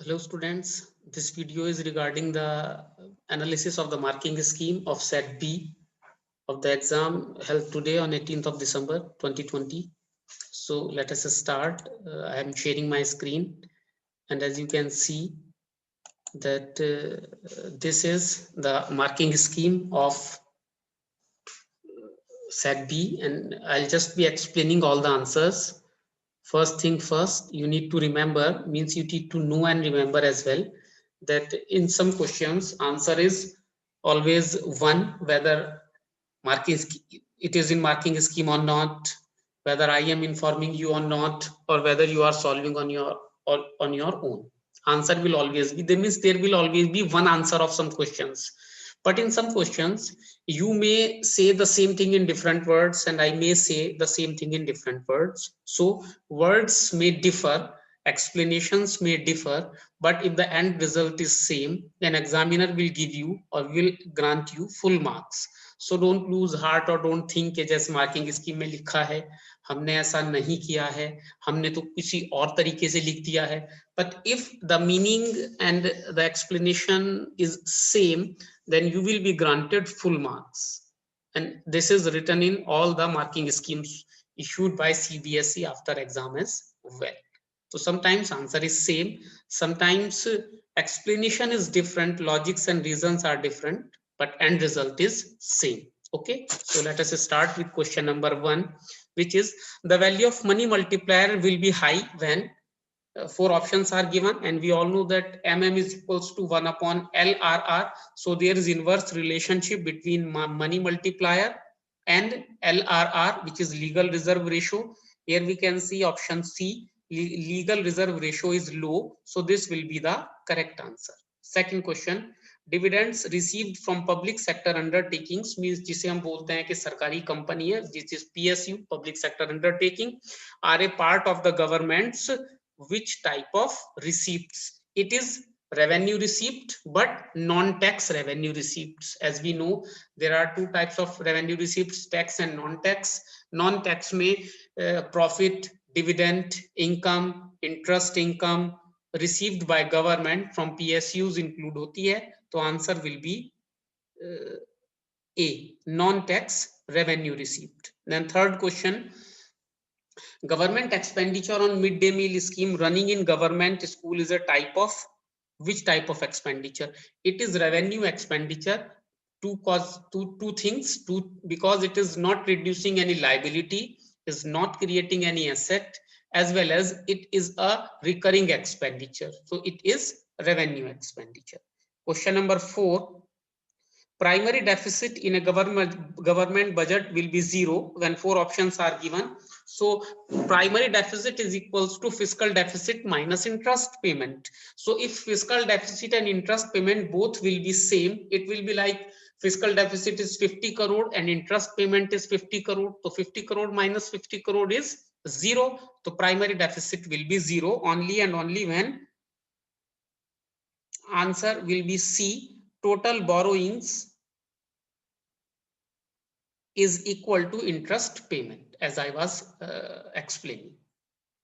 Hello students, this video is regarding the analysis of the marking scheme of set B of the exam held today on 18th of December 2020. So let us start. I am sharing my screen, and as you can see that this is the marking scheme of set B, and I'll just be explaining all the answers. First thing first, you need to remember, means you need to know and remember as well, that in some questions answer is always one, whether marking it is in marking scheme or not, whether I am informing you or not, or whether you are solving on your or on your own. Answer will always be, that means there will always be one answer of some questions. But in some questions you may say the same thing in different words, and I may say the same thing in different words. So words may differ, explanations may differ, but if the end result is same, then examiner will give you or will grant you full marks. So don't lose heart or don't think कि जैसे marking scheme में लिखा है हमने ऐसा नहीं किया है, हमने तो किसी और तरीके से लिख दिया है. But if the meaning and the explanation is same, then you will be granted full marks. And this is written in all the marking schemes issued by CBSE after exam as well. So sometimes answer is same, sometimes explanation is different, logics and reasons are different, but end result is same. Okay, so let us start with question number 1, which is the value of money multiplier will be high when four options are given, and we all know that mm is equals to 1 upon LRR. So there is inverse relationship between money multiplier and LRR, which is legal reserve ratio. Here we can see option C, legal reserve ratio is low, so this will be the correct answer. Second question, dividends received from public sector undertakings means जिसे हम बोलते हैं कि सरकारी company है, जिस is PSU public sector undertaking, are a part of the government's which type of receipts? It is revenue receipt but non-tax revenue receipts. As we know, there are two types of revenue receipts, tax and non-tax. Non-tax में profit, dividend income, interest income received by government from PSUs include होती है. तो answer will be A, non-tax revenue receipt. Then third question, government expenditure on midday meal scheme running in government school is a type of, which type of expenditure? It is revenue expenditure. Two things, because it is not reducing any liability, is not creating any asset, as well as it is a recurring expenditure, so it is revenue expenditure. Question number 4, primary deficit in a government budget will be zero when four options are given. So primary deficit is equals to fiscal deficit minus interest payment. So if fiscal deficit and interest payment both will be same, it will be like fiscal deficit is 50 crore and interest payment is 50 crore. So 50 crore minus 50 crore is zero. So primary deficit will be zero only and only when answer will be C, total borrowings is equal to interest payment, as I was explaining.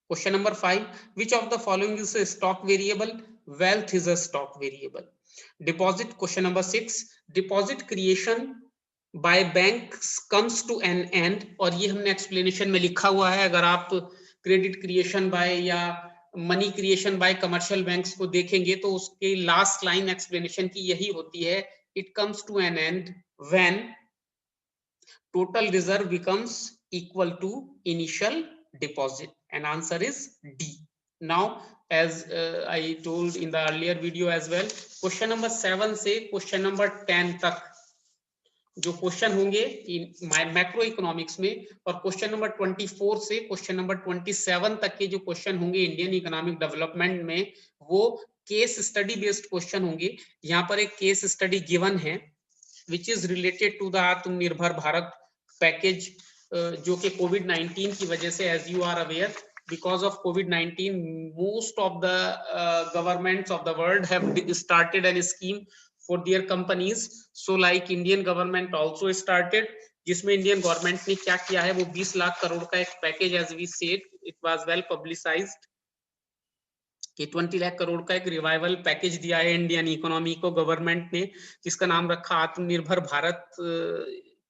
Question number 5, which of the following is a stock variable? Wealth is a stock variable. Deposit, question number 6, deposit creation by banks comes to an end, और ये हमने explanation में लिखा हुआ है. अगर आप credit creation by या money creation bye commercial banks को देखेंगे तो उसके लास्ट लाइन एक्सप्लेनेशन की यही होती है, it comes to an end when total reserve becomes equal to initial deposit, and answer is D. Now as I told in the earlier video as well, question number 7 से question number 10 तक जो question होंगे macro economics में, और question number 24 से question number 27 तक के जो क्वेश्चन होंगे इंडियन इकोनॉमिक डेवलपमेंट में, वो केस स्टडी बेस्ड क्वेश्चन होंगे. यहाँ पर एक केस स्टडी गिवन है which is related to the Atmanirbhar Bharat package, जो कि कोविड-19 की वजह से, as you are aware, because of COVID-19 most of the governments of the world have started a scheme for their companies. So like Indian government also started, जिसमें Indian government ने क्या किया है, वो 20 लाख करोड़ का एक package, as we said, it was well publicized. कि 20 लाख करोड़ का एक रिवाइवल पैकेज दिया है इंडियन इकोनॉमी को गवर्नमेंट ने, जिसका नाम रखा आत्मनिर्भर Bharat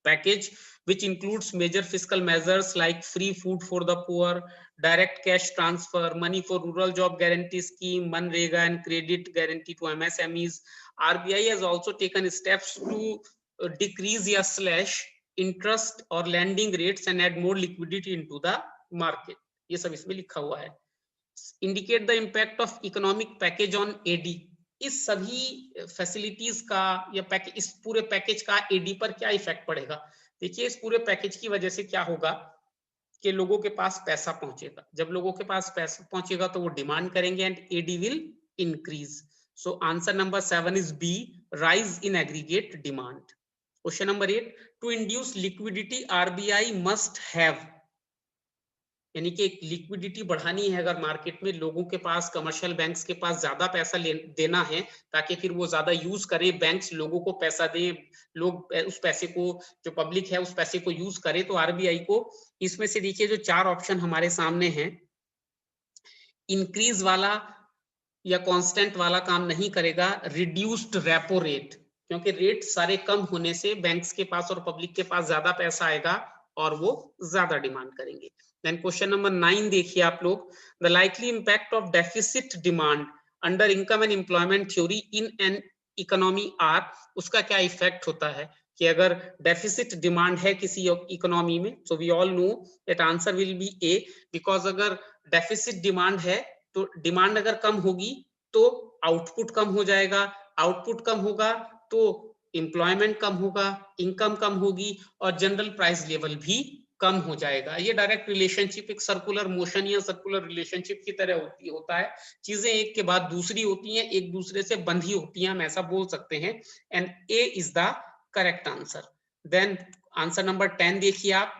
package, which includes major fiscal measures like free food for the poor, direct cash transfer, money for rural job guarantee scheme, Manrega and credit guarantee to MSMEs. RBI has also taken steps to decrease या slash interest or lending rates and add more liquidity into the market. ये सब इसमें लिखा हुआ है. Indicate the impact of economic package on AD. इस सभी facilities का या इस पूरे पैकेज का एडी पर क्या इफेक्ट पड़ेगा. देखिए इस पूरे पैकेज की वजह से क्या होगा कि लोगों के पास पैसा पहुंचेगा. जब लोगों के पास पैसा पहुंचेगा तो वो डिमांड करेंगे and AD will increase. So answer number 7 is B, rise in aggregate demand. Question number 8, to induce liquidity RBI must have, यानी कि एक लिक्विडिटी बढ़ानी है अगर मार्केट में, लोगों के पास, कमर्शियल बैंक्स के पास ज्यादा पैसा देना है ताकि फिर वो ज्यादा यूज करें, बैंक्स लोगों को पैसा दें, लोग उस पैसे को, जो पब्लिक है उस पैसे को यूज करे, तो आरबीआई को इसमें से देखिए जो 4 ऑप्शन हमारे सामने हैं, इंक्रीज वाला या कांस्टेंट वाला काम नहीं करेगा, रिड्यूस्ड रेपो रेट, क्योंकि रेट सारे कम होने से बैंक्स के पास और पब्लिक के पास ज्यादा पैसा आएगा और वो ज्यादा डिमांड करेंगे. देन क्वेश्चन नंबर 9 देखिए आप लोग, the likely impact of deficit demand under income and employment theory in an economy are. उसका क्या इफेक्ट होता है कि अगर डेफिसिट डिमांड है किसी इकोनॉमी में, so we all know that answer will be A, because अगर डेफिसिट डिमांड है तो डिमांड अगर कम होगी तो आउटपुट कम हो जाएगा, आउटपुट कम होगा तो एम्प्लॉयमेंट कम होगा, इनकम कम होगी और जनरल प्राइस लेवल भी कम हो जाएगा. ये डायरेक्ट रिलेशनशिप एक सर्कुलर मोशन या सर्कुलर रिलेशनशिप की तरह होता है. चीजें एक के बाद दूसरी होती हैं, एक दूसरे से बंधी होती हैं, हम ऐसा बोल सकते हैं. And A is the correct answer. Then answer number 10 देखिए आप,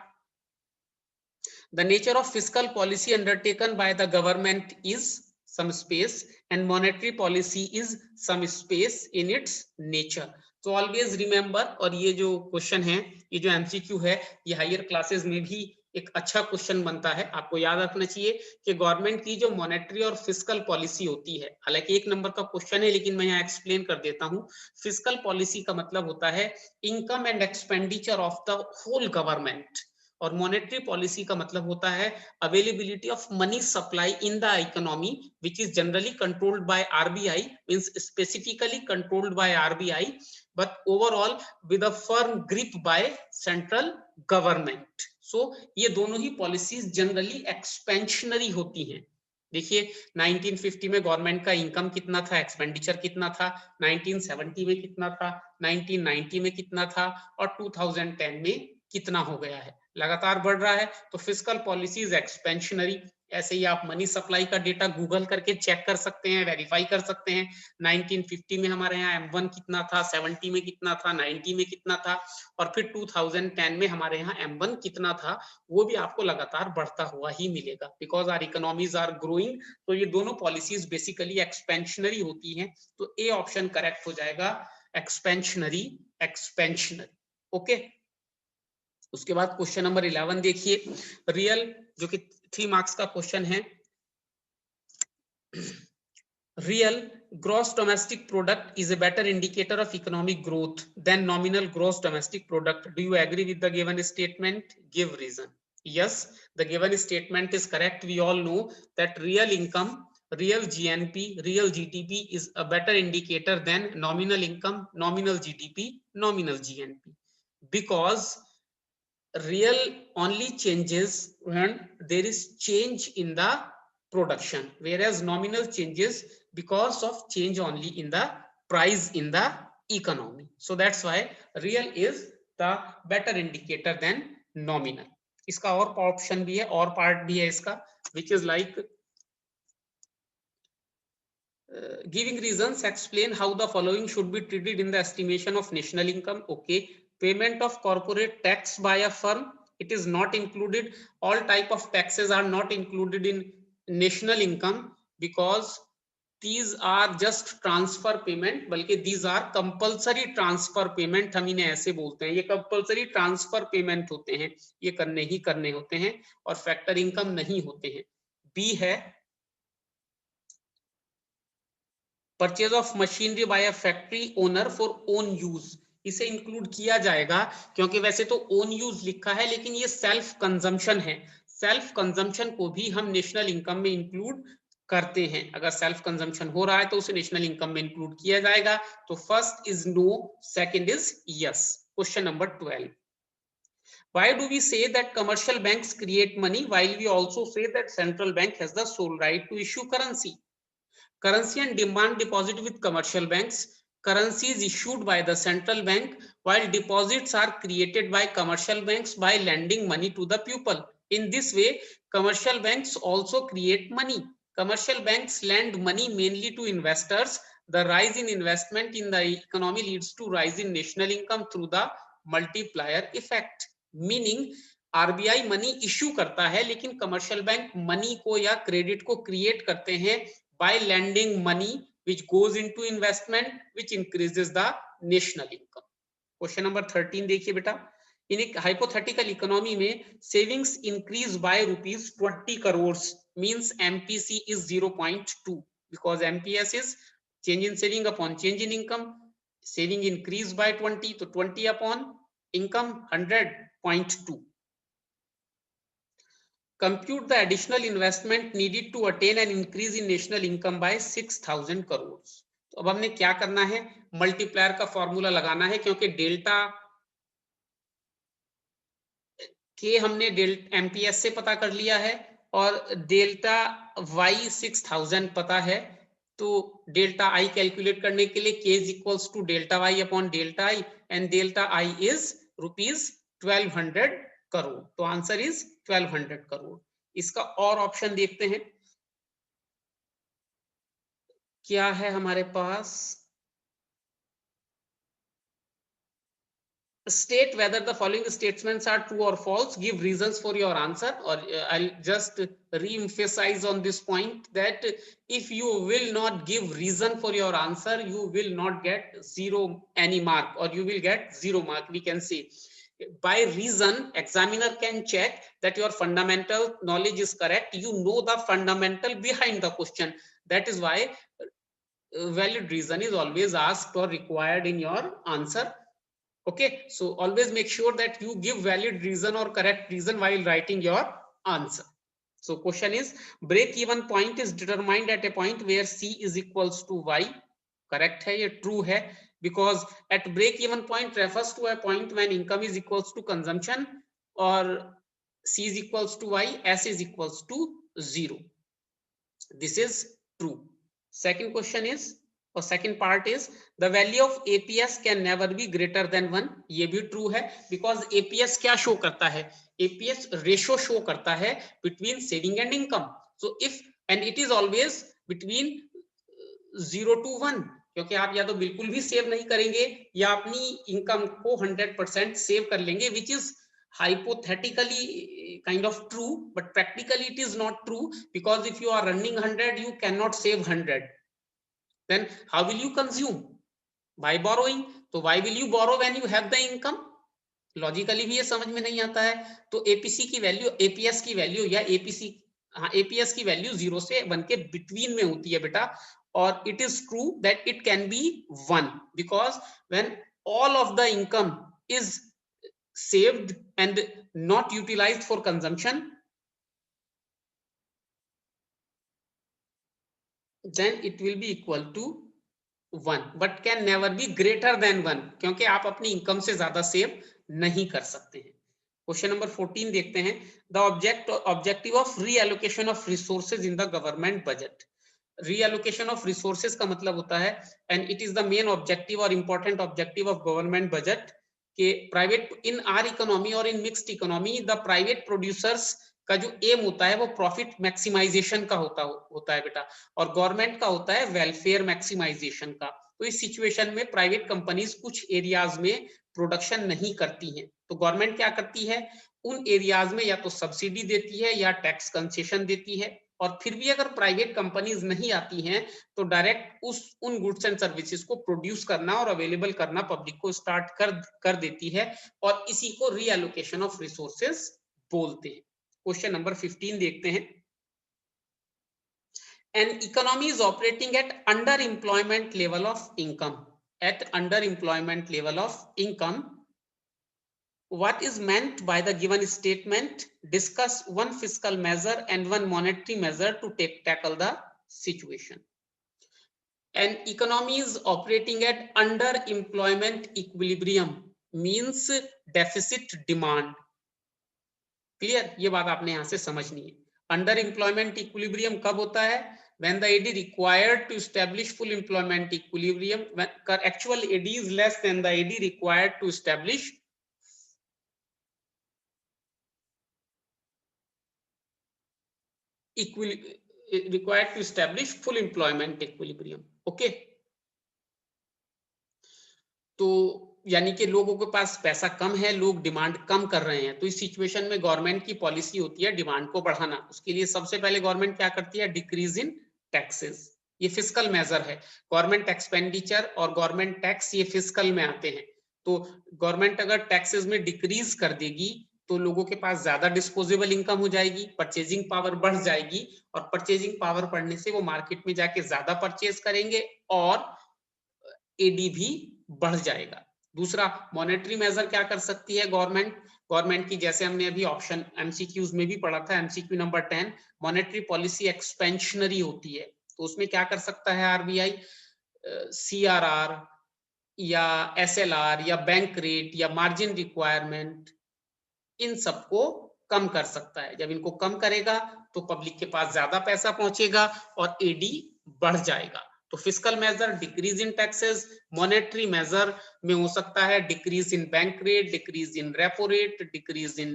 the nature of fiscal policy undertaken by the government is some space and monetary policy is some space in its nature. तो ऑलवेज रिमेंबर, और ये जो question है, ये जो MCQ है, ये हायर क्लासेस में भी एक अच्छा क्वेश्चन बनता है. आपको याद रखना चाहिए कि गवर्नमेंट की जो मॉनेटरी और फिस्कल पॉलिसी होती है, हालांकि 1 नंबर का क्वेश्चन है लेकिन मैं यहाँ एक्सप्लेन कर देता हूँ. फिस्कल पॉलिसी का मतलब होता है income and expenditure of the whole government, और मॉनेटरी पॉलिसी का मतलब होता है availability of money supply in the economy which is generally controlled by RBI, means specifically controlled by RBI but overall with a firm grip by central government. So ये दोनों ही policies generally expansionary होती हैं. देखिए 1950 में government का income कितना था, expenditure कितना था, 1970 में कितना था, 1990 में कितना था और 2010 में कितना हो गया है, लगातार बढ़ रहा है. तो फिस्कल पॉलिसीज एक्सपेंशनरी. ऐसे ही आप मनी सप्लाई का डेटा गूगल करके चेक कर सकते हैं, वेरीफाई कर सकते हैं. 1950 में हमारे यहाँ M1 कितना था, 70 में कितना था, 90 में कितना था और फिर 2010 में हमारे यहाँ M1 कितना था, वो भी आपको लगातार बढ़ता हुआ ही मिलेगा, because our economies are growing. तो ये दोनों पॉलिसीज बेसिकली एक्सपेंशनरी होती हैं. तो ए ऑप्शन करेक्ट हो जाएगा, एक्सपेंशनरी, एक्सपेंशनरी. ओके. उसके बाद क्वेश्चन नंबर 11 देखिए, रियल, जो कि 3 मार्क्स का क्वेश्चन है. Real gross domestic product is a better indicator of economic growth than nominal gross domestic product. Do you agree with the given statement? Give reason. Yes, the given statement is correct. We all know that real income, real GNP, real GDP is a better indicator than nominal income, nominal GDP, nominal GNP, because real only changes when there is change in the production, whereas nominal changes because of change only in the price in the economy. So that's why real is the better indicator than nominal. इसका और option भी है, और part भी है इसका, which is like giving reasons, explain how the following should be treated in the estimation of national income. Okay, payment of corporate tax by a firm, it is not included. All type of taxes are not included in national income because these are just transfer payment, बल्कि these are compulsory transfer payment, हम इन्हें ऐसे बोलते हैं. ये compulsory transfer payment होते हैं, ये करने ही करने होते हैं और फैक्टर इनकम नहीं होते हैं. बी है purchase of machinery by a factory owner for own use, इसे इंक्लूड किया जाएगा क्योंकि वैसे तो ओन यूज लिखा है लेकिन ये सेल्फ कंजम्पशन है। सेल्फ कंजम्पशन को भी हम नेशनल इनकम में इंक्लूड करते हैं। अगर सेल्फ कंजम्पशन हो रहा है तो उसे नेशनल इनकम में इंक्लूड किया जाएगा। तो first is no, second is yes. Question number 12, why do we say that commercial banks create money while we also say that central bank has the sole right to issue currency? Currency and demand deposit with commercial banks. Currency is issued by the central bank while deposits are created by commercial banks by lending money to the people. In this way, commercial banks also create money. Commercial banks lend money mainly to investors. The rise in investment in the economy leads to rise in national income through the multiplier effect. Meaning RBI money issue करता है लेकिन commercial bank money को या credit को create करते हैं by lending money which goes into investment which increases the national income. Question number 13 देखिए बेटा, in a hypothetical economy में savings increase by rupees 20 crores means MPC is 0.2 because MPS is change in saving upon change in income. Saving increase by 20 तो 20 upon income 100.2. Compute the additional investment needed to attain an increase in national income by 6,000 crores. तो अब हमने क्या करना है, multiplier का formula लगाना है क्योंकि डेल्टा के हमने एमपीएस से पता कर लिया है और डेल्टा वाई 6,000 पता है। तो डेल्टा आई कैलकुलेट करने के लिए K is equals to delta Y upon delta I and delta I is rupees 1200 crore. तो आंसर इज 1200 करोड़। इसका और ऑप्शन देखते हैं क्या है हमारे पास। State whether the following statements are true or false, give reasons for your answer, or I'll just re-emphasize on this point that if you will not give reason for your answer, you will not get zero any mark, or you will get 0 mark, we can say. By reason, examiner can check that your fundamental knowledge is correct, you know the fundamental behind the question. That is why valid reason is always asked or required in your answer. Okay, so always make sure that you give valid reason or correct reason while writing your answer. So question is, break even point is determined at a point where C is equals to Y. Correct है, ये true है, because at break even point refers to a point when income is equals to consumption or C is equals to Y, S is equals to 0. This is true. Second question is, और second part is the value of APS can never be greater than 1. ये भी true है because APS क्या show करता है, APS ratio show करता है between saving and income. So if and it is always between 0 to 1, क्योंकि आप या तो बिल्कुल भी सेव नहीं करेंगे या अपनी इनकम को 100% सेव कर लेंगे, which is hypothetically kind of true, but practically it is not true, because if you are earning 100 you cannot save 100. Then how will you consume? By borrowing. तो why will you borrow when you have the income? Logically भी ये समझ में नहीं आता है. तो APC की वैल्यू, एपीएस की वैल्यू या एपीसी, हाँ एपीएस की वैल्यू 0 से 1 के बिटवीन में होती है बेटा. और it is true that it can be 1 because when all of the income is saved and not utilized for consumption, then it will be equal to 1 but can never be greater than 1, क्योंकि आप अपनी income से ज्यादा save नहीं कर सकते हैं. Question number 14 देखते हैं. The objective of reallocation of resources in the government budget. Reallocation of resources का मतलब होता है, and it is the main objective और important objective of government budget, कि प्राइवेट इन आर इकोनॉमी और in mixed economy the private producers का जो M होता है वो प्रॉफिट मैक्सिमाइजेशन का होता है बेटा, और गवर्नमेंट का होता है वेलफेयर मैक्सिमाइजेशन का. तो इस सिचुएशन में प्राइवेट कंपनीज कुछ एरियाज में प्रोडक्शन नहीं करती हैं, तो गवर्नमेंट क्या करती है, उन एरियाज में या तो सब्सिडी देती है या टैक्स कंसेशन देती है. और फिर भी अगर प्राइवेट कंपनीज नहीं आती हैं तो डायरेक्ट उन गुड्स एंड सर्विसेज को प्रोड्यूस करना और अवेलेबल करना पब्लिक को स्टार्ट कर देती है, और इसी को रीएलोकेशन ऑफ रिसोर्सेज बोलते हैं. क्वेश्चन नंबर 15 देखते हैं. An economy is operating at underemployment level of income. At underemployment level of income, what is meant by the given statement? Discuss one fiscal measure and one monetary measure to tackle the situation. An economy is operating at underemployment equilibrium means deficit demand. Clear? ये बात आपने यहां से समझनी है. Under employment equilibrium कब होता है? When the AD required to establish full employment equilibrium, when actual AD is less than the AD required to establish full employment equilibrium. Okay. तो यानी कि लोगों के पास पैसा कम है, लोग डिमांड कम कर रहे हैं, तो इस सिचुएशन में गवर्नमेंट की पॉलिसी होती है डिमांड को बढ़ाना. उसके लिए सबसे पहले गवर्नमेंट क्या करती है? Decrease in taxes. ये फिस्कल मेजर है. गवर्नमेंट एक्सपेंडिचर और गवर्नमेंट टैक्स ये फिस्कल में आते हैं. तो गवर्नमेंट अगर टैक्सेस में डिक्रीज कर देगी तो लोगों के पास ज्यादा डिस्पोजेबल इनकम हो जाएगी, परचेजिंग पावर बढ़ जाएगी, और परचेजिंग पावर बढ़ने से वो मार्केट में जाके ज्यादा परचेज करेंगे और एडी भी बढ़ जाएगा. दूसरा, मॉनेटरी मेजर क्या कर सकती है गवर्नमेंट की? जैसे हमने अभी ऑप्शन एमसीक्यूज में भी पढ़ा था, MCQ number 10, monetary policy expansionary होती है. तो उसमें क्या कर सकता है आरबीआई? सीआरआर या एसएलआर या बैंक रेट या मार्जिन रिक्वायरमेंट, इन सबको कम कर सकता है. जब इनको कम करेगा तो पब्लिक के पास ज्यादा पैसा पहुंचेगा और एडी बढ़ जाएगा. तो fiscal measure decrease in taxes, monetary measure में हो सकता है decrease in bank rate, decrease in repo rate, decrease in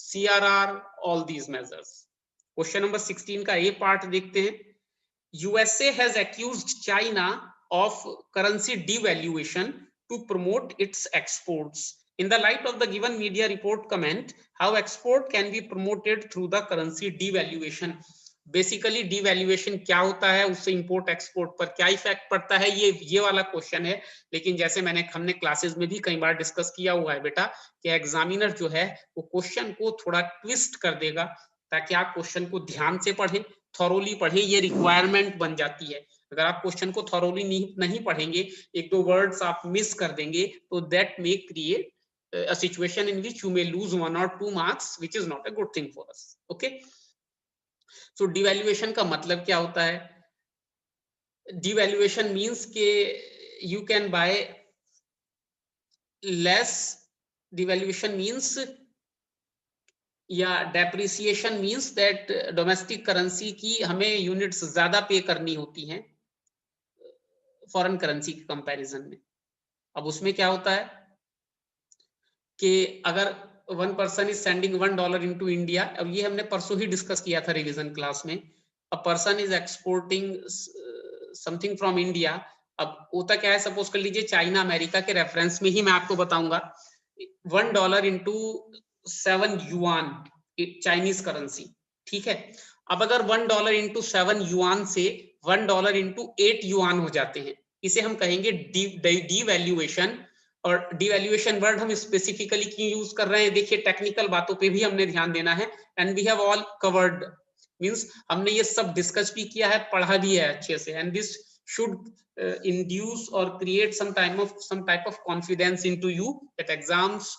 CRR, all these measures. Question number 16 का ए पार्ट देखते हैं. USA has accused China of currency devaluation to promote its exports. In the light of the given media report, comment how export can be promoted through the currency devaluation. Basically devaluation क्या होता है, उससे import export पर क्या effect पड़ता है, ये वाला क्वेश्चन है. लेकिन जैसे हमने क्लासेस में भी कई बार डिस्कस किया हुआ है बेटा कि एग्जामिनर जो है वो क्वेश्चन को थोड़ा ट्विस्ट कर देगा ताकि आप क्वेश्चन को ध्यान से पढ़ें, थॉरोली पढ़ें. ये रिक्वायरमेंट बन जाती है. अगर आप क्वेश्चन को थॉरोली नहीं पढ़ेंगे, एक दो वर्ड्स आप मिस कर देंगे, तो that may create a situation in which you may lose 1 or 2 marks, which is not a good thing for us. Okay, so devaluation का मतलब क्या होता है? Devaluation means के you can buy less. Devaluation means या depreciation means that domestic currency की हमें units ज्यादा पे करनी होती हैं फॉरेन करेंसी के कंपैरिजन में. अब उसमें क्या होता है कि अगर one person is sending $1 into India, अब ये हमने परसों ही डिस्कस किया था रिवीजन क्लास में. A person is exporting something from India. अब होता क्या है, सपोज कर लीजिए चाइना अमेरिका के रेफरेंस में ही मैं आपको बताऊंगा. $1 इंटू 7 युआन चाइनीज करेंसी, ठीक है. अब अगर $1 इंटू 7 युआन से $1 इंटू 8 युआन हो जाते हैं, इसे हम कहेंगे डिवैल्यूएशन. और डिवैल्यूएशन वर्ड हम स्पेसिफिकली क्यों यूज कर रहे हैं, देखिए टेक्निकल बातों पे भी हमने ध्यान देना है. And we have all covered, means हमने ये सब डिस्कस भी किया है, पढ़ा भी है अच्छे से. And this should induce or create some type of confidence into you that exams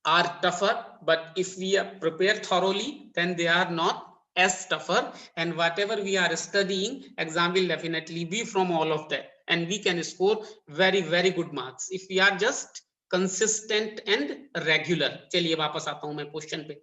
are tougher, but if we prepare thoroughly then they are not as tougher, and whatever we are studying, exam will definitely be from all of that, and we can score very very good marks if we are just consistent and regular. चलिए वापस आता हूं मैं question पे.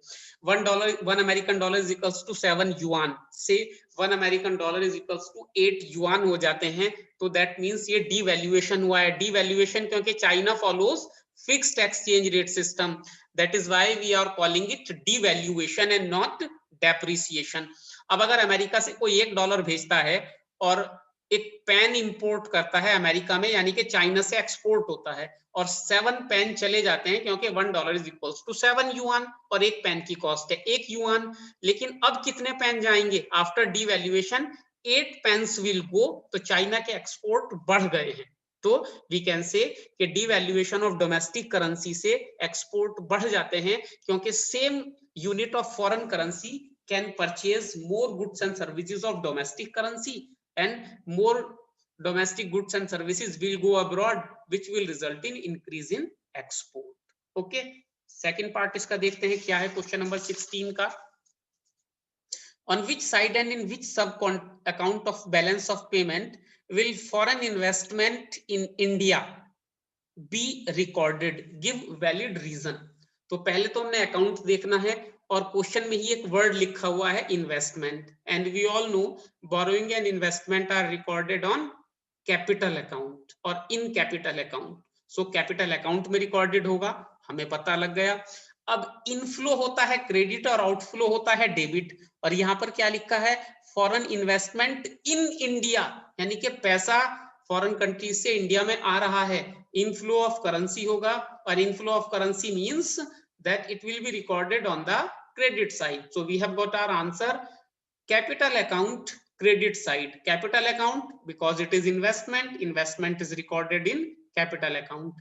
$1 American dollar is equals to 7 yuan से $1 American dollar is equals to 8 yuan हो जाते हैं, तो दैट मींस ये डिवैल्यूएशन हुआ है. डिवैल्यूएशन क्योंकि China follows fixed exchange rate system, that is why we are calling it devaluation and not depreciation. अब अगर अमेरिका से कोई $1 भेजता है और एक पेन इंपोर्ट करता है अमेरिका में, यानी कि चाइना से एक्सपोर्ट होता है, और 7 पेन चले जाते हैं क्योंकि $1 इज इक्वल्स टू 7 युआन और एक पेन की कॉस्ट है 1 युआन. लेकिन अब कितने पेन जाएंगे after devaluation? 8 pens will go. तो चाइना के एक्सपोर्ट बढ़ गए हैं. तो वी कैन से कि डिवैल्यूएशन ऑफ डोमेस्टिक करेंसी से एक्सपोर्ट बढ़ जाते हैं क्योंकि same unit of foreign currency can purchase more goods and services of domestic currency and more domestic goods and services will go abroad, which will result in increase in export. Okay, second part इसका देखते हैं क्या है question number 16 का. On which side and in which sub account of balance of payment will foreign investment in India be recorded? Give valid reason. तो पहले तो हमने अकाउंट देखना है और क्वेश्चन में ही एक वर्ड लिखा हुआ है investment, and we all know borrowing and investment are recorded on capital account और in capital account. So capital account में रिकॉर्डेड होगा, हमें पता लग गया. अब इनफ्लो होता है क्रेडिट और आउटफ्लो होता है डेबिट, और यहाँ पर क्या लिखा है, फॉरेन इन्वेस्टमेंट इन इंडिया, यानी कि पैसा फॉरेन कंट्री से इंडिया में आ रहा है. इनफ्लो ऑफ करेंसी होगा, और inflow of currency means that it will be recorded on the credit side. So we have got our answer, capital account credit side. Capital account because it is investment, investment is recorded in capital account.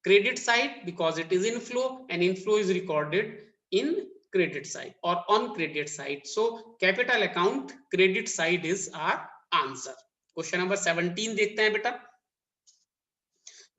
Credit side because it is inflow, and inflow is recorded in credit side or on credit side. So capital account credit side is our answer. Question number 17 देखते हैं बेटा.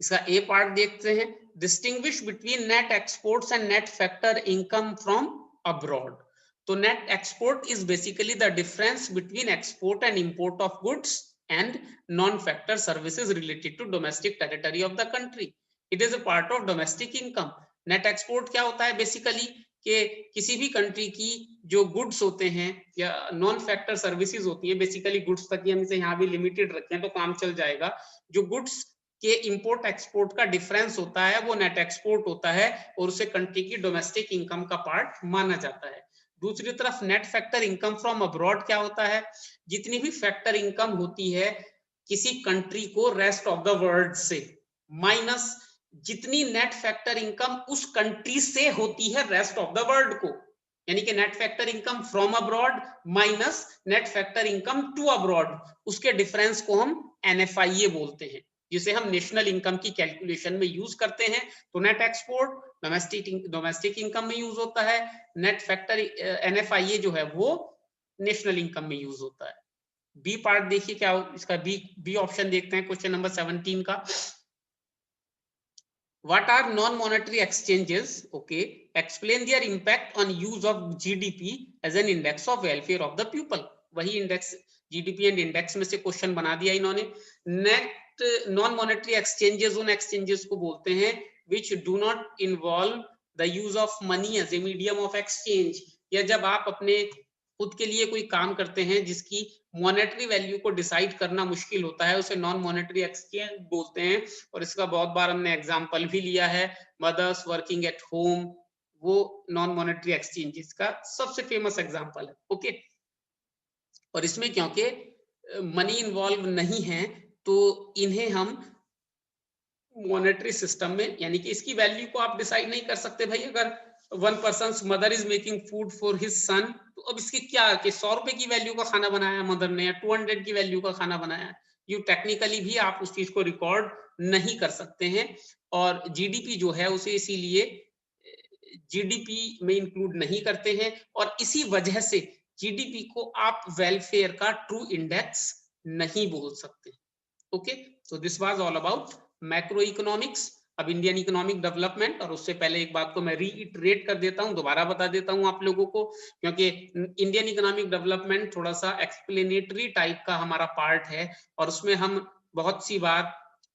इसका A part देखते हैं. Distinguish between net exports and net factor income from abroad. तो net export is basically the difference between export and import of goods and non-factor services related to domestic territory of the country. It is a part of domestic income. Net export क्या होता है basically, कि किसी भी country की जो goods होते हैं या नॉन फैक्टर सर्विसेज होती हैं, बेसिकली गुड्स तक हम इसे यहाँ भी लिमिटेड रखें तो काम चल जाएगा. जो गुड्स के इंपोर्ट एक्सपोर्ट का डिफरेंस होता है वो नेट एक्सपोर्ट होता है, और उसे कंट्री की डोमेस्टिक इनकम का पार्ट माना जाता है. दूसरी तरफ net factor income from abroad क्या होता है, जितनी भी फैक्टर इनकम होती है किसी कंट्री को रेस्ट ऑफ द वर्ल्ड से, माइनस जितनी नेट फैक्टर इनकम उस कंट्री से होती है रेस्ट ऑफ द वर्ल्ड को. यानी कि net factor income from abroad minus net factor income to abroad, उसके डिफरेंस को हम NFIA बोलते हैं, जिसे हम नेशनल इनकम की कैलकुलेशन में यूज करते हैं. तो नेट एक्सपोर्ट डोमेस्टिक इनकम में यूज होता है, नेट फैक्टर NFIA जो है वो नेशनल इनकम में यूज होता है. बी पार्ट देखिए क्या इसका, बी ऑप्शन देखते हैं क्वेश्चन नंबर 17 का. What are non-monetary exchanges? Okay, explain their impact on use of GDP as an index of welfare of the people. वही इंडेक्स GDP एंड इंडेक्स में से क्वेश्चन बना दिया इन्होंने. नेट नॉन मॉनेटरी एक्सचेंजेस उन exchanges को बोलते हैं which do not involve the use of money as a medium of exchange. या जब आप अपने खुद के लिए कोई काम करते हैं जिसकी मॉनेटरी वैल्यू को डिसाइड करना मुश्किल होता है, उसे नॉन मॉनेटरी एक्सचेंज बोलते हैं. और इसका बहुत बार हमने एग्जांपल भी लिया है, मदर्स वर्किंग एट होम, वो नॉन मॉनेटरी एक्सचेंजेस का सबसे फेमस एग्जांपल है. ओके, और इसमें क्योंकि मनी इन्वॉल्व नहीं है तो इन्हें हम मॉनेटरी सिस्टम में, यानी कि इसकी वैल्यू को आप डिसाइड नहीं कर सकते भाई. अगर one person mother is making food for his son, तो अब इसकी क्या कि 100 रुपए की वैल्यू का खाना बनाया मदर ने या 200 की वैल्यू का खाना बनाया, यू टेक्निकली भी आप उस चीज को रिकॉर्ड नहीं कर सकते हैं. और जीडीपी जो है उसे इसीलिए जीडीपी में इंक्लूड नहीं करते हैं, और इसी वजह से जीडीपी को आप वेलफेयर का ट्रू इंडेक्स नहीं बोल सकते. Okay, so this was all about macro economics. अब इंडियन इकोनॉमिक डेवलपमेंट, और उससे पहले एक बात को मैं रीइटरेट कर देता हूं, दोबारा बता देता हूं आप लोगों को, क्योंकि इंडियन इकोनॉमिक डेवलपमेंट थोड़ा सा एक्सप्लेनेटरी टाइप का हमारा पार्ट है, और उसमें हम बहुत सी बार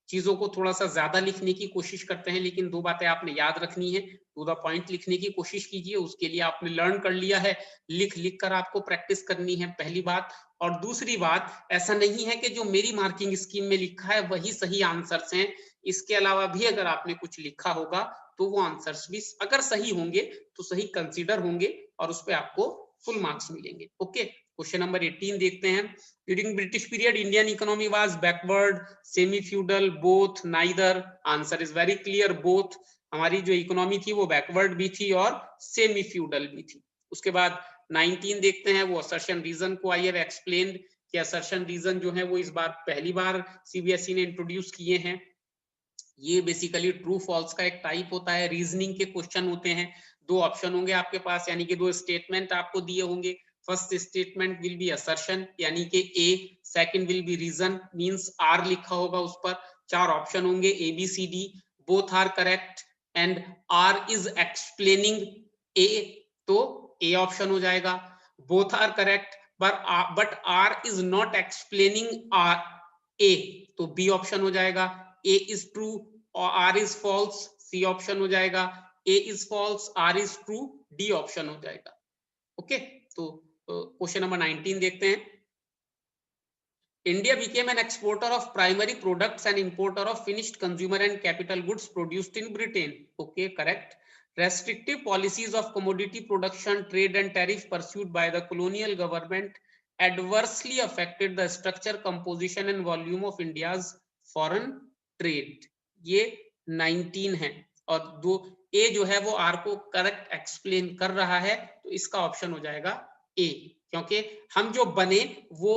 चीजों को थोड़ा सा ज्यादा लिखने की कोशिश करते हैं, लेकिन दो बातें आपने याद रखनी है. टू द पॉइंट लिखने की कोशिश कीजिए, उसके लिए आपने लर्न कर लिया है, लिख लिख कर आपको प्रैक्टिस करनी है, पहली बात. और दूसरी बात, ऐसा नहीं है कि जो मेरी मार्किंग स्कीम में लिखा है वही सही आंसर्स हैं. इसके अलावा भी अगर आपने कुछ लिखा होगा तो वो आंसर्स भी अगर सही होंगे तो सही कंसीडर होंगे, और उस पर आपको फुल मार्क्स मिलेंगे. ओके, क्वेश्चन नंबर 18 देखते हैं. During British period Indian economy was backward, semi feudal, both, neither. Answer is very clear, both. हमारी जो इकोनॉमी थी वो बैकवर्ड भी थी और सेमी फ्यूडल भी थी. उसके बाद 19 देखते हैं, वो असर्शन रीजन को आई हैव एक्सप्लेन्ड कि असर्शन रीजन जो है वो इस बार पहली बार सीबीएसई ने इंट्रोड्यूस किए हैं. ये बेसिकली ट्रू फॉल्स का एक टाइप होता है. रीजनिंग के क्वेश्चन होते हैं, दो ऑप्शन होंगे आपके पास, यानी कि दो स्टेटमेंट आपको दिए होंगे, first statement will be assertion यानी कि A, second will be reason means R लिखा होगा उस पर, 4 ऑप्शन होंगे A B C D, both R correct and R is explaining A, तो ए ऑप्शन हो जाएगा। Both R correct but R is not explaining R A, तो B option हो जाएगा। ए इज ट्रू और R is false, C option हो जाएगा। A is false, R is true, D option हो जाएगा। ओके, तो क्वेश्चन नंबर 19 देखते हैं। India became an exporter of primary products and importer of finished consumer and capital goods produced in Britain. Okay, correct. Restrictive policies of commodity production, trade and tariff pursued by the colonial government adversely affected the structure, composition and volume of India's foreign trade. ये 19 है और दो ए जो है वो are को correct explain कर रहा है, तो इसका ऑप्शन हो जाएगा ए, क्योंकि हम जो बने वो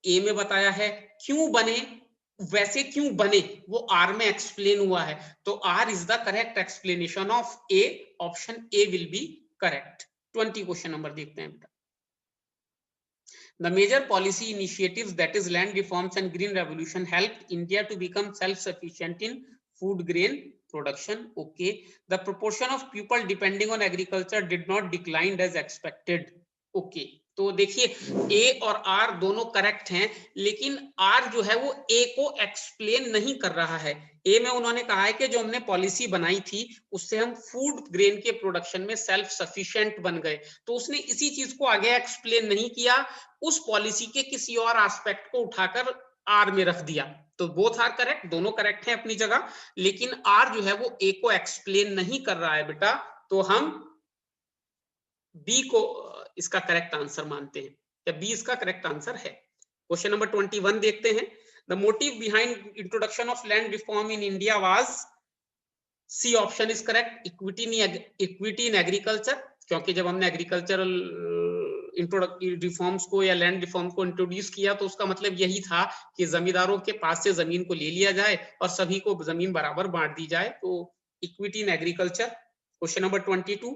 ए में बताया है, क्यों बने, वैसे क्यों बने वो आर में एक्सप्लेन हुआ है, तो R is the correct explanation of A, option A will be correct. 20 question number देखते हैं बेटा। The major policy initiatives, that is land reforms and green revolution, helped India to become self-sufficient in food grain production. Okay. The proportion of people depending on agriculture did not decline as expected. Okay. तो देखिए ए और are दोनों correct हैं, लेकिन are जो है वो ए को एक्सप्लेन नहीं कर रहा है। ए में उन्होंने कहा है कि जो हमने पॉलिसी बनाई थी उससे हम फूड ग्रेन के प्रोडक्शन में सेल्फ सफिशिएंट बन गए, तो उसने इसी चीज को आगे एक्सप्लेन नहीं किया, उस पॉलिसी के किसी और एस्पेक्ट को उठाकर आर में रख दिया। तो बोथ आर करेक्ट, दोनों करेक्ट हैं अपनी जगह, लेकिन आर जो है वो ए को एक्सप्लेन नहीं कर रहा है बेटा, तो हम बी को इसका करेक्ट आंसर मानते हैं, या बी इसका करेक्ट आंसर है। क्वेश्चन नंबर 21 देखते हैं। The motive behind introduction of land reform in India was, C option is correct, equity in agriculture, क्योंकि जब हमने एग्रीकल्चरल रिफॉर्म्स को या लैंड रिफॉर्म को इंट्रोड्यूस किया तो उसका मतलब यही था कि जमींदारों के पास से जमीन को ले लिया जाए और सभी को जमीन बराबर बांट दी जाए, तो equity in agriculture. Question number 22,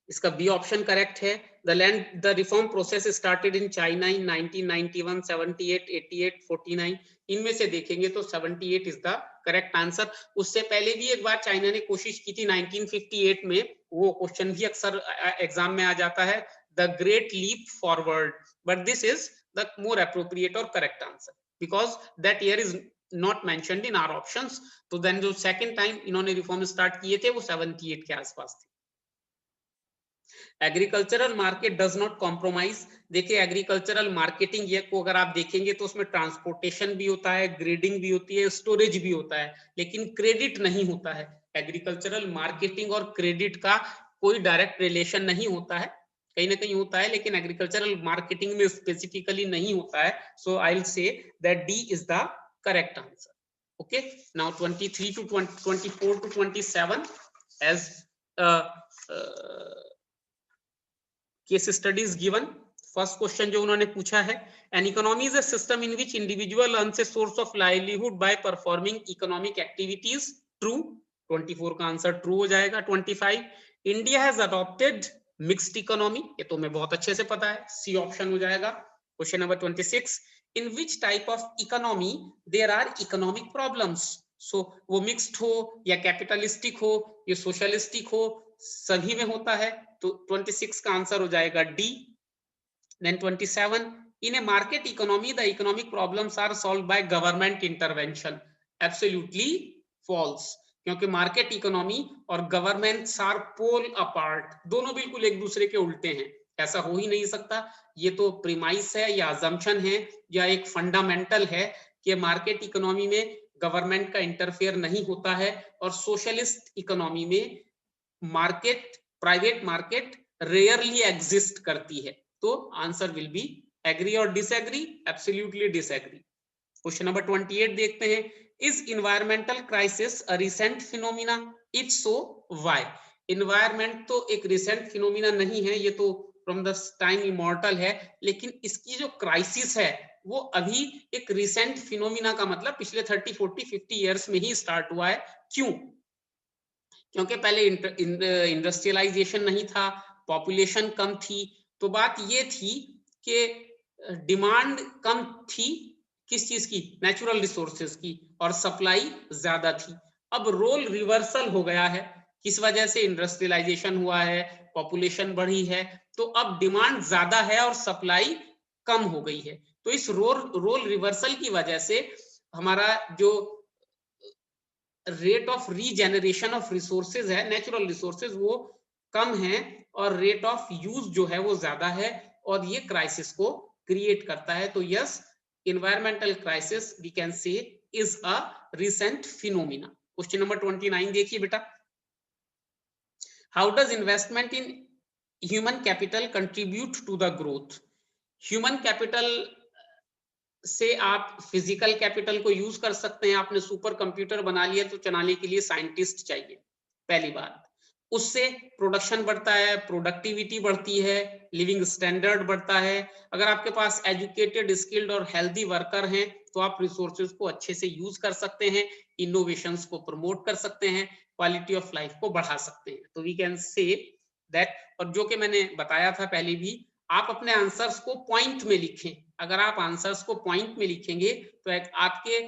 इसका बी ऑप्शन करेक्ट है। The reform process started in China in 1991, 78, 88, 49, इनमें से देखेंगे तो 78 इज द करेक्ट आंसर। उससे पहले भी एक बार चाइना ने कोशिश की थी 1958 में, वो क्वेश्चन भी अक्सर एग्जाम में आ जाता है, the great leap forward, but this is the more appropriate और correct answer because that year is not mentioned in our options. तो देन जो सेकंड टाइम इन्होंने रिफॉर्म स्टार्ट किए थे वो 78 के आसपास थे। Agricultural market does not compromise, देखिए एग्रीकल्चरल मार्केटिंग ये को अगर आप देखेंगे तो उसमें ट्रांसपोर्टेशन भी होता है, ग्रेडिंग भी होती है, स्टोरेज भी होता है, लेकिन क्रेडिट नहीं होता है। एग्रीकल्चरल मार्केटिंग और क्रेडिट का कोई डायरेक्ट रिलेशन नहीं होता है, कहीं ना कहीं होता है लेकिन एग्रीकल्चरल मार्केटिंग में स्पेसिफिकली नहीं होता है। So I will say that D is the correct answer. Okay, now 23 to 24 to 27 as case studies given. First question जो उन्होंने पूछा है, an economy is a system in which individual earns a source of livelihood by performing economic activities, true, 24 का answer true हो जाएगा। 25, India has adopted mixed economy, ये तो हमें बहुत अच्छे से पता है, सी ऑप्शन हो जाएगा। Question number 26, in which type of economy there are economic problems, so वो मिक्स्ड हो या कैपिटलिस्टिक हो या सोशलिस्टिक हो, सभी में होता है, तो 26 का आंसर हो जाएगा D. Then 27, in a market economy the economic problems are solved by government intervention, absolutely false, क्योंकि मार्केट इकोनॉमी और गवर्नमेंट्स आर पोल अपार्ट, दोनों बिल्कुल एक दूसरे के उल्टे हैं, ऐसा हो ही नहीं सकता। ये तो प्रीमाइस है या अजम्पशन है या एक फंडामेंटल है कि मार्केट इकोनॉमी में गवर्नमेंट का इंटरफेयर नहीं होता है और सोशलिस्ट इकोनॉमी में market, private market rarely exist करती है। तो आंसर विल बी एग्री और disagree, absolutely disagree. Question number 28 देखते हैं, is environmental crisis a recent phenomena, if so why. Environment तो एक रिसेंट फिनोमिना नहीं है, ये तो फ्रॉम द टाइम इमॉर्टल है, लेकिन इसकी जो क्राइसिस है वो अभी एक रिसेंट फिनोमिना का मतलब पिछले 30, 40, 50 ईयर्स में ही स्टार्ट हुआ है। क्यों? क्योंकि पहले इंडस्ट्रियलाइजेशन नहीं था, पॉपुलेशन कम थी, तो बात ये थी कि डिमांड कम थी किस चीज की, नेचुरल रिसोर्सेज की, और सप्लाई ज्यादा थी। अब रोल रिवर्सल हो गया है, किस वजह से, इंडस्ट्रियलाइजेशन हुआ है, पॉपुलेशन बढ़ी है, तो अब डिमांड ज्यादा है और सप्लाई कम हो गई है। तो इस रोल रिवर्सल की वजह से हमारा जो rate of regeneration of resources है, नेचुरल रिसोर्सेज, वो कम है और रेट ऑफ यूज जो है वो ज्यादा है, और ये क्राइसिस को क्रिएट करता है। तो yes, environmental crisis we can say is a recent phenomena. Question number 29 देखिए बेटा, how does investment in human capital contribute to the growth? Human capital से आप फिजिकल कैपिटल को यूज कर सकते हैं। आपने सुपर कंप्यूटर बना लिया तो चलाने के लिए साइंटिस्ट चाहिए, पहली बात। उससे प्रोडक्शन बढ़ता है, प्रोडक्टिविटी बढ़ती है, लिविंग स्टैंडर्ड बढ़ता है। अगर आपके पास एजुकेटेड, स्किल्ड और हेल्दी वर्कर हैं तो आप रिसोर्सेज को अच्छे से यूज कर सकते हैं, इनोवेशंस को प्रमोट कर सकते हैं, क्वालिटी ऑफ लाइफ को बढ़ा सकते हैं। तो वी कैन से दैट, और जो कि मैंने बताया था पहले भी, आप अपने आंसर्स को पॉइंट में लिखें। अगर आप आंसर्स को पॉइंट में लिखेंगे तो आपके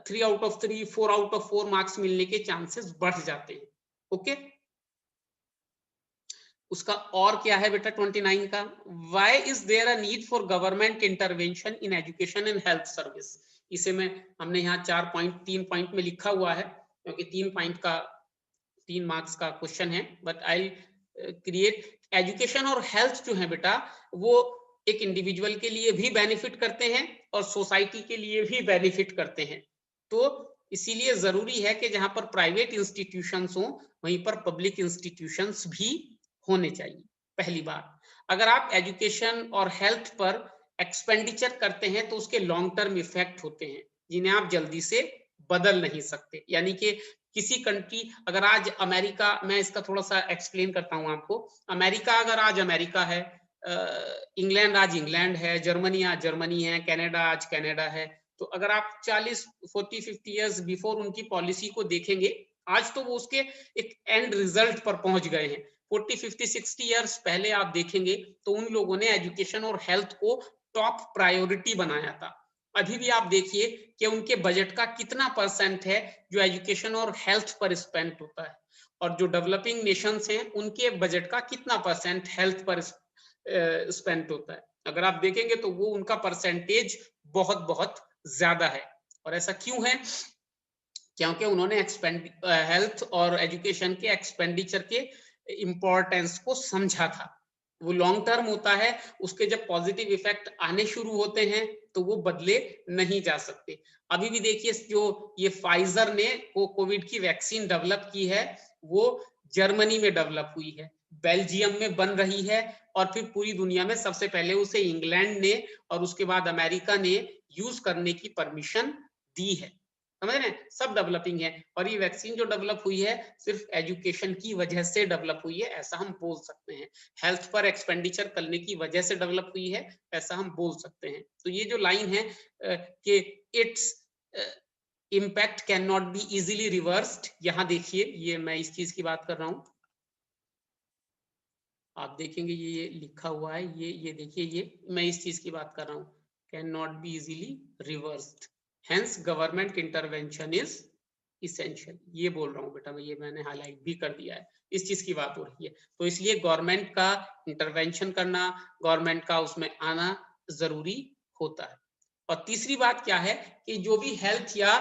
3 out of 3, 4 out of 4 marks मिलने के चांसेस बढ़ जाते हैं। ओके, उसका और क्या है बेटा 29 का, why is there a need for government intervention in education and health service. इसे में हमने यहाँ 3 पॉइंट में लिखा हुआ है, क्योंकि 3 मार्क्स का क्वेश्चन है, बट आई क्रिएट। एजुकेशन और हेल्थ जो है बेटा, वो एक इंडिविजुअल के लिए भी बेनिफिट करते हैं और सोसाइटी के लिए भी बेनिफिट करते हैं। तो इसीलिए जरूरी है कि जहां पर प्राइवेट इंस्टीट्यूशंस हो वहीं पर पब्लिक इंस्टीट्यूशंस भी होने चाहिए। पहली बात, अगर आप एजुकेशन और हेल्थ पर एक्सपेंडिचर करते हैं तो उसके लॉन्ग टर्म इफेक्ट होते हैं जिन्हें आप जल्दी से बदल नहीं सकते। यानी कि किसी कंट्री, अगर आज अमेरिका, मैं इसका थोड़ा सा एक्सप्लेन करता हूं आपको। अमेरिका अगर आज अमेरिका है, इंग्लैंड आज इंग्लैंड है, जर्मनी आज जर्मनी है, कनाडा आज कनाडा है, तो अगर आप 40, 40, 50 इयर्स बिफोर उनकी पॉलिसी को देखेंगे, आज तो वो उसके एक एंड रिजल्ट पर पहुंच गए हैं। 40, 50, 60 इयर्स पहले आप देखेंगे तो उन लोगों ने एजुकेशन और हेल्थ को टॉप प्रायोरिटी बनाया था। अभी भी आप देखिए कि उनके बजट का कितना परसेंट है जो एजुकेशन और हेल्थ पर स्पेंड होता है, और जो डेवलपिंग नेशंस हैं उनके बजट का कितना परसेंट हेल्थ पर स्पेंड होता है। अगर आप देखेंगे तो वो उनका परसेंटेज बहुत बहुत ज्यादा है। और ऐसा क्यों है? क्योंकि उन्होंने हेल्थ और एजुकेशन के एक्सपेंडिचर के इंपॉर्टेंस को समझा था। वो लॉन्ग टर्म होता है, उसके जब पॉजिटिव इफेक्ट आने शुरू होते हैं तो वो बदले नहीं जा सकते। अभी भी देखिए, जो ये फाइजर ने कोविड की वैक्सीन डेवलप की है, वो जर्मनी में डेवलप हुई है, बेल्जियम में बन रही है, और फिर पूरी दुनिया में सबसे पहले उसे इंग्लैंड ने और उसके बाद अमेरिका ने यूज करने की परमिशन दी है। समझ रहे हैं, सब डेवलपिंग है। और ये वैक्सीन जो डेवलप हुई है सिर्फ एजुकेशन की वजह से डेवलप हुई है, ऐसा हम बोल सकते हैं। हेल्थ पर एक्सपेंडिचर करने की वजह से डेवलप हुई है, ऐसा हम बोल सकते हैं। तो ये जो लाइन है कि its impact can not be easily reversed, यहां देखिए, ये मैं इस चीज की बात कर रहा हूं। आप देखेंगे ये लिखा हुआ है, ये देखिए, ये मैं इस चीज की बात कर रहा हूं, can not be easily reversed, hence government intervention is essential. ये बोल रहा हूँ बेटा, ये मैंने हाईलाइट भी कर दिया है, इस चीज की बात हो रही है। तो इसलिए गवर्नमेंट का इंटरवेंशन करना, गवर्नमेंट का उसमें आना जरूरी होता है। और तीसरी बात क्या है कि जो भी हेल्थ या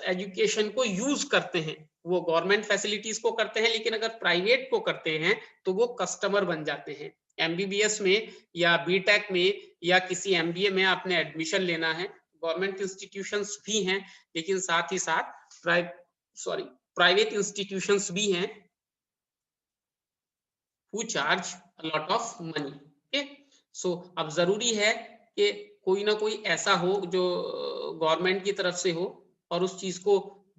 एजुकेशन को यूज करते हैं वो गवर्नमेंट फैसिलिटीज को करते हैं, लेकिन अगर प्राइवेट को करते हैं तो वो कस्टमर बन जाते हैं। एमबीबीएस में या बीटेक में या किसी एमबीए में आपने एडमिशन लेना है, गवर्नमेंट इंस्टीट्यूशंस भी हैं, लेकिन साथ ही साथ प्राइवेट इंस्टीट्यूशंस भी हैं who charge a lot of money. Okay? So अब जरूरी है कि कोई ना कोई ऐसा हो जो गवर्नमेंट की तरफ से हो और उस चीज को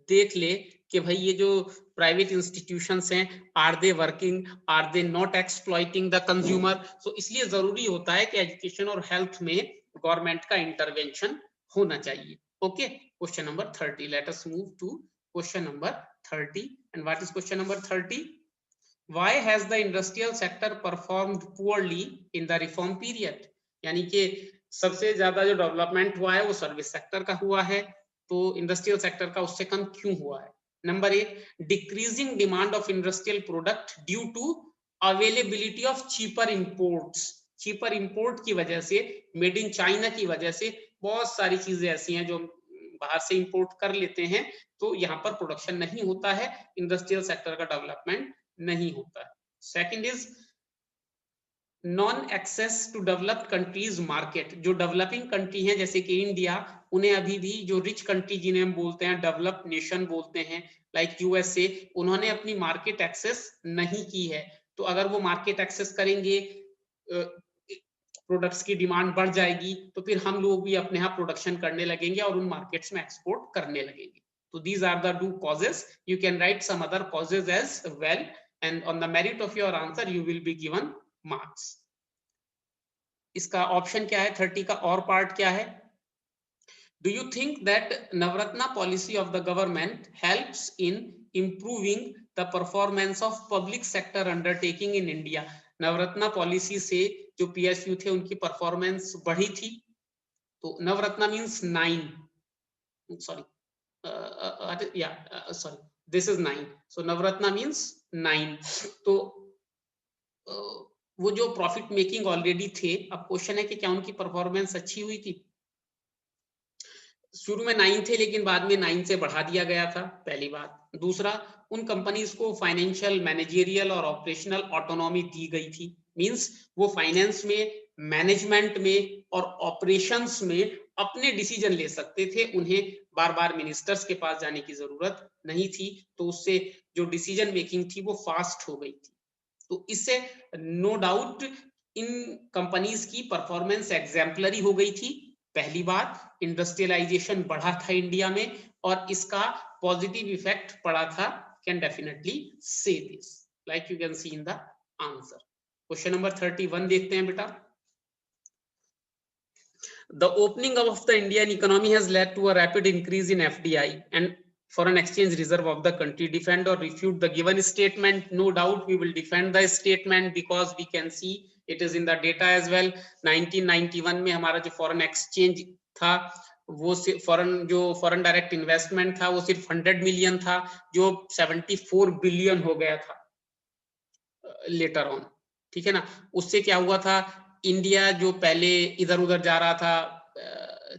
देख ले कि भाई ये जो प्राइवेट इंस्टीट्यूशंस हैं, are they working, are they not exploiting the consumer. So इसलिए जरूरी होता है कि एजुकेशन और हेल्थ में गवर्नमेंट का इंटरवेंशन होना चाहिए। Okay, question number 30, let us move to question number 30। And what is question number 30? Why has the industrial sector performed poorly in the reform period? यानी कि सबसे ज्यादा जो डेवलपमेंट हुआ है वो सर्विस सेक्टर का हुआ है, तो इंडस्ट्रियल सेक्टर का उससे कम क्यों हुआ है? Number 1, decreasing demand of industrial product due to availability of cheaper imports. Cheaper import की वजह से, मेड इन चाइना की वजह से बहुत सारी चीजें ऐसी हैं जो बाहर से इंपोर्ट कर लेते हैं, तो यहाँ पर प्रोडक्शन नहीं होता है, इंडस्ट्रियल सेक्टर का डेवलपमेंट नहीं होता है। Second is non access to developed countries market. जो डेवलपिंग कंट्री हैं जैसे कि इंडिया, उन्हें अभी भी जो रिच कंट्री जिन्हें हम बोलते हैं डेवलप्ड नेशन बोलते हैं, लाइक यूएसए, उन्होंने अपनी मार्केट एक्सेस नहीं की है। तो अगर वो मार्केट एक्सेस करेंगे, प्रोडक्ट्स की डिमांड बढ़ जाएगी, तो फिर हम लोग भी अपने यहाँ प्रोडक्शन करने लगेंगे और उन मार्केट्स में एक्सपोर्ट करने लगेंगे। तो these are the two causes. You can write some other causes as well, and on the merit of your answer you will be given marks. इसका ऑप्शन क्या है 30 का? और पार्ट क्या है? Do you think that Navratna policy of the government helps in improving the performance of public sector undertaking in India? Navratna policy से जो PSU थे उनकी परफॉर्मेंस बढ़ी थी। तो Navratna means 9, sorry sorry, this is 9, so Navratna means 9. तो वो जो प्रॉफिट मेकिंग ऑलरेडी थे, अब क्वेश्चन है कि क्या उनकी परफॉर्मेंस अच्छी हुई थी? शुरू में 9 थे लेकिन बाद में 9 से बढ़ा दिया गया था, पहली बात। दूसरा, उन कंपनीज को फाइनेंशियल, मैनेजरियल और ऑपरेशनल ऑटोनॉमी दी गई थी, मींस वो फाइनेंस में, मैनेजमेंट में और ऑपरेशंस में अपने डिसीजन ले सकते थे, उन्हें बार बार मिनिस्टर्स के पास जाने की जरूरत नहीं थी। तो उससे जो डिसीजन मेकिंग थी वो फास्ट हो गई थी। तो इससे नो डाउट इन कंपनीज की परफॉर्मेंस एग्जाम्पलरी हो गई थी। पहली बात, इंडस्ट्रियलाइजेशन बढ़ा था इंडिया में और इसका पॉजिटिव इफेक्ट पड़ा था, कैन डेफिनेटली से this, like you can see in the answer. Question number 31 देखते हैं बेटा। The opening of the Indian economy has led to a rapid increase in FDI and foreign exchange reserve of the country. Defend or refute the given statement? No doubt we will defend the statement because we can see it is in the data as well. 1991 में हमारा जो foreign exchange था वो foreign direct investment था वो सिर्फ 100 million था, जो 74 बिलियन हो गया था लेटर ऑन। ठीक है ना? उससे क्या हुआ था, इंडिया जो पहले इधर उधर जा रहा था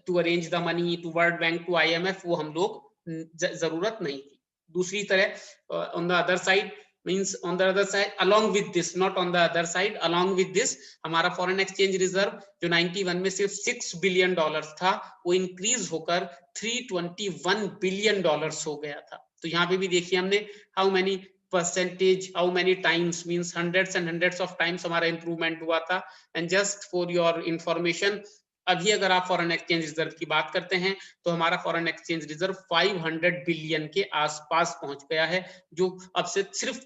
to arrange the money to world bank to IMF, वो हम लोग जरूरत नहीं थी। दूसरी तरह on the other side, means on the other side along with this, not on the other side, along with this हमारा फॉरेन एक्सचेंज रिजर्व जो 91 में सिर्फ $6 बिलियन था, वो इंक्रीज होकर $321 बिलियन हो गया था। तो यहाँ पे भी देखिए हमने how many percentage, how many times, means hundreds and hundreds of times हमारा इंप्रूवमेंट हुआ था। And just for your information, अभी अगर आप फॉरेन एक्सचेंज रिजर्व की बात करते हैं तो हमारा फॉरेन एक्सचेंज रिजर्व 500 बिलियन के आसपास पहुंच गया है, जो अब से सिर्फ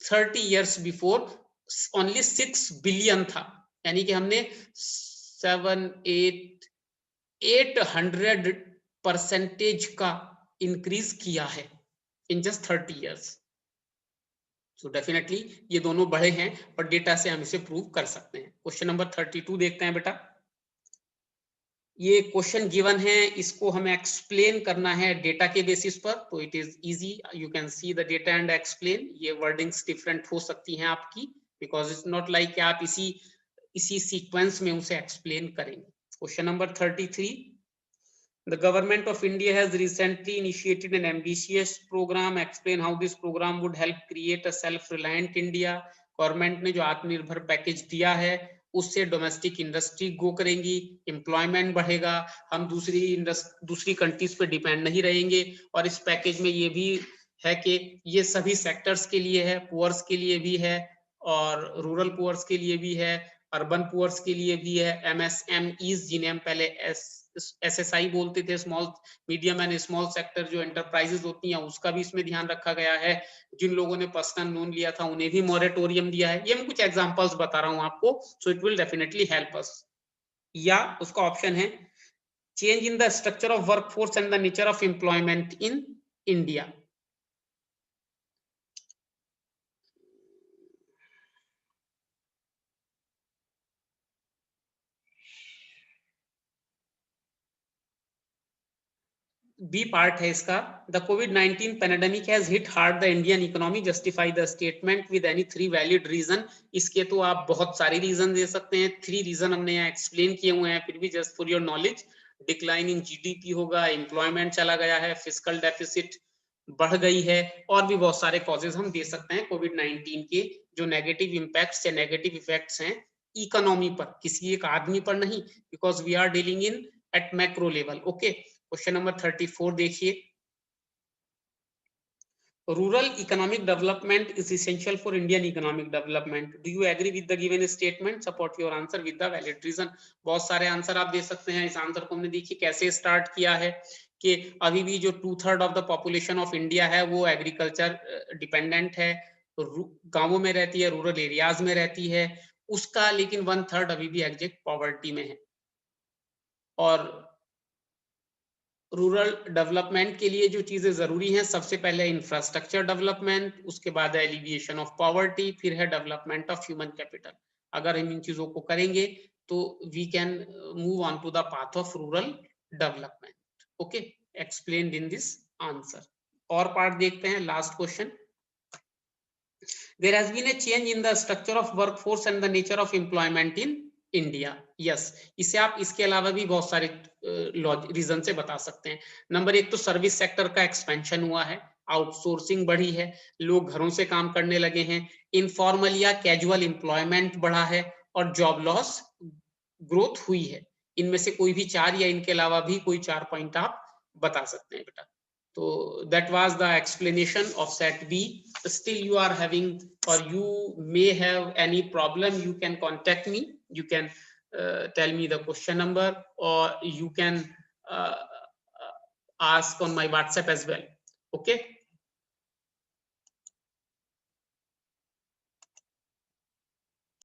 30 इयर्स बिफोर ओनली 6 बिलियन था। यानी कि हमने 800% का इंक्रीज किया है in just 30 years. So definitely ये दोनों बड़े हैं, पर डेटा से हम इसे प्रूव कर सकते हैं। क्वेश्चन नंबर 32 देखते हैं बेटा। ये क्वेश्चन गिवन है, इसको हमें एक्सप्लेन करना है डेटा के बेसिस पर, तो it is easy, you can see the data and explain. ये वर्डिंग्स डिफरेंट हो सकती हैं आपकी, बिकॉज इट्स नॉट लाइक आप इसी सीक्वेंस में उसे एक्सप्लेन करेंगे। Question number 33, the government of India has recently initiated an ambitious program. Explain how this program would help create a self-reliant India. Government ने जो आत्मनिर्भर पैकेज दिया है उससे डोमेस्टिक इंडस्ट्री ग्रो करेंगी, एम्प्लॉयमेंट बढ़ेगा, हम दूसरी कंट्रीज पे डिपेंड नहीं रहेंगे। और इस पैकेज में ये भी है कि ये सभी सेक्टर्स के लिए है, पुअर्स के लिए भी है और रूरल पुअर्स के लिए भी है, अर्बन पुअर्स के लिए भी है, एमएसएमईज जिन्हें हम पहले एसएसआई बोलते थे, small medium and small sector जो एंटरप्राइजेस होती हैं, उसका भी इसमें ध्यान रखा गया है। जिन लोगों ने पर्सनल लोन लिया था उन्हें भी मॉरेटोरियम दिया है। ये मैं कुछ एग्जांपल्स बता रहा हूं आपको, so it will definitely help us. या उसका ऑप्शन है change in the structure of workforce and the nature of employment in India. B part है इसका, द कोविड-19 pandemic has hit hard the Indian economy, justify the statement with any 3 valid reason. इसके तो आप बहुत सारे reason दे सकते हैं, 3 रीजन हमने यहाँ एक्सप्लेन किए हुए हैं, फिर भी just for your knowledge, decline in GDP होगा, एम्प्लॉयमेंट चला गया है, फिस्कल डेफिसिट बढ़ गई है, और भी बहुत सारे कॉजेज हम दे सकते हैं कोविड-19 के, जो नेगेटिव इंपैक्ट्स या नेगेटिव इफेक्ट्स हैं इकोनॉमी पर, किसी एक आदमी पर नहीं, because we are dealing in at macro level. Okay, question number 34 देखिए, rural economic development is essential for Indian economic development. Do you agree with the given statement? Support your answer with the valid reason. बहुत सारे answer आप दे सकते हैं। इस answer को हमने देखिए कैसे स्टार्ट किया है कि अभी भी जो 2/3 of the population of India है वो एग्रीकल्चर डिपेंडेंट है, गांवों में रहती है, रूरल एरियाज में रहती है उसका, लेकिन 1/3 अभी भी एग्जैक्ट पॉवर्टी में है। और रूरल डेवलपमेंट के लिए जो चीजें जरूरी हैं, सबसे पहले इंफ्रास्ट्रक्चर डेवलपमेंट, उसके बाद है एलिविएशन ऑफ पॉवर्टी, फिर है डेवलपमेंट ऑफ ह्यूमन कैपिटल। अगर हम इन चीजों को करेंगे तो we can move on to the path of rural development. Okay, explained in this answer. और पार्ट देखते हैं, last question, there has been a change in the structure of workforce and the nature of employment in India. Yes, इसे आप इसके अलावा भी बहुत सारे रीजन से बता सकते हैं। नंबर 1 तो सर्विस सेक्टर का एक्सपेंशन हुआ है, आउटसोर्सिंग बढ़ी है, लोग घरों से काम करने लगे हैं, इनफॉर्मल या कैजुअल एम्प्लॉयमेंट बढ़ा है, और जॉब लॉस ग्रोथ हुई है। इनमें से कोई भी 4 या इनके अलावा भी कोई 4 पॉइंट आप बता सकते हैं बेटा। So that was the explanation of set B. Still you are having, or you may have any problem, you can contact me. You can tell me the question number, or you can ask on my WhatsApp as well. Okay.